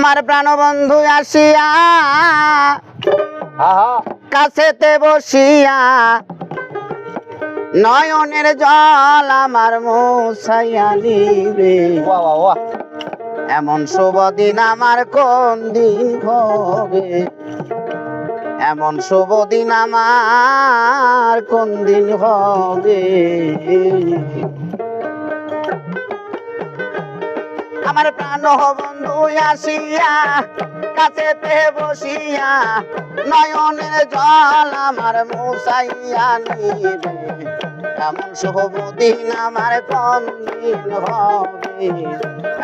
আমার প্রাণবন্ধু আসিয়া কাছেতে বসিয়া নয়নের জল আমার মুছাইয়া নিবে। এমন শুভ দিন আমার কোন দিন হবে, এমন শুভ দিন আমার কোন দিন হবে। আমার প্রাণ বন্ধু আসিয়া কাছেতে বসিয়া নয়নের জল আমার মুছাইয়া নিবে। এমন শুভ দিন আমার কোন দিন হবে,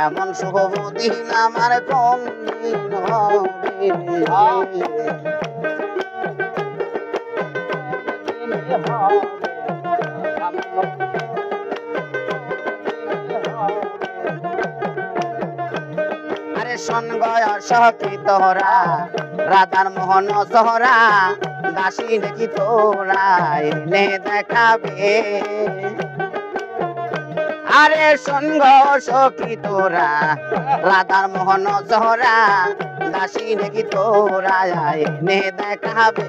এমন শুভ দিন আমার কোন দিন হবে। আরে শোন গয়স কি তোরা রাধার মোহন সহরা দাসী নাকি তোরা এনে দেখাবে। আরে শোন গয়স কি তোরা রাধার মোহন সহরা দাসী নাকি তোরা এনে দেখাবে।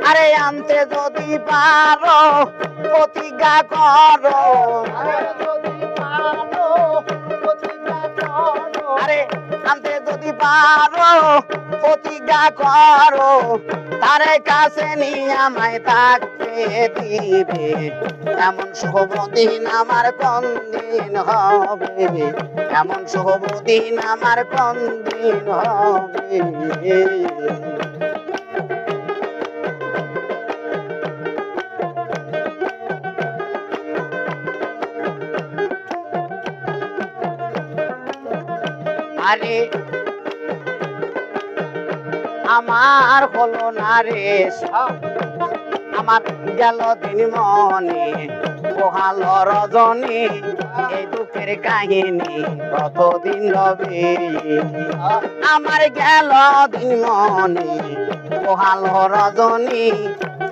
আরে আনতে যদি পারো প্রতিজ্ঞা করো, আরে আনতে যদি পারো প্রতিজ্ঞা করো, তারে কাছে নিয়ে আমায় থাকতে দিবে। এমন শুভ দিন আমার কোন দিন হবে, এমন শুভ দিন আমার কোন দিন হবে। আরে আমার হলো না রে, আমার গেল দিন মনে পোহালো রজনী, এই দুঃখের কাহিনী কতদিন রবে। আমার গেল দিন মনে পোহালো রজনী,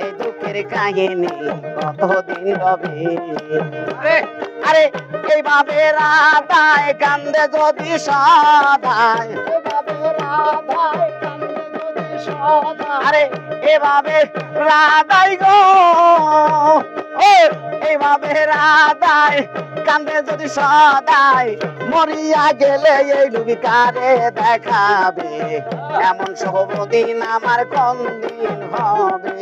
এই দুঃখের কাহিনী কতদিন রবে। আরে এইভাবে রাধায় কান্দে যদি সদায়, আরে এভাবে রাধাই গো, এইভাবে রাধায় কান্দে যদি সদায়, মরিয়া গেলে এই রূপী কারে দেখাবে। এমন শুভ দিন আমার কোন দিন হবে,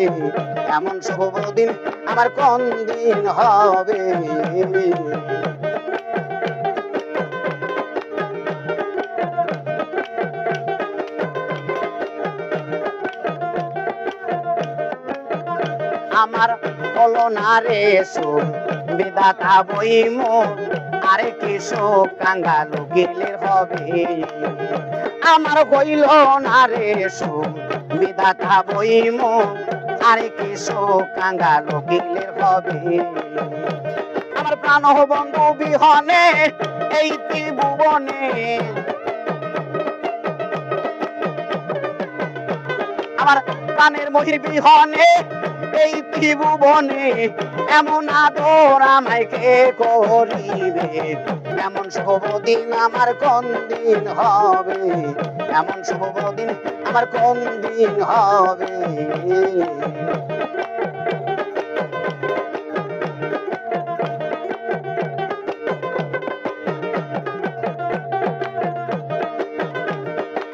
এমন শুভ দিন আমার কোন দিন হবে। আমার হলো না রে সুখ বিধাতা বইম, আরে কি সুখ কাঙ্গালু গেলের হবে। আমার হইল না রে সুখ বিধাতা বইম, আরে কি সুখ কাঙ্গালু গেলের হবে। আমার প্রাণ বন্ধু বিহনে এই ত্রিভুবনে, আমার প্রাণের মহির বিহনে এই ত্রিভুবনে, এমন আদর আমায় কে করিবে। এমন শুভ দিন আমার কোন দিন হবে, এমন শুভ দিন আমার কোন দিন হবে।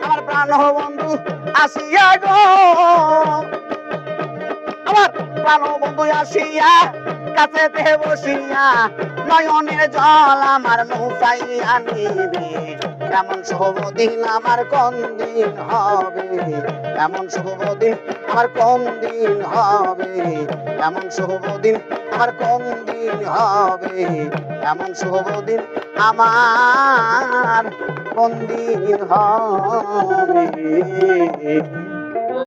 আমার প্রাণ বন্ধু আসিয়া গো, আমার প্রাণ বন্ধু আসিয়া কাছেতে বসিয়া নয়নের জল আমার মুছাইয়া নিবে। এমন শুভ দিন আমার কোন দিন হবে, এমন শুভ দিন আমার কোন দিন হবে, এমন শুভ দিন আমার কোন দিন হবে, এমন শুভ দিন আমার কোন দিন হবে।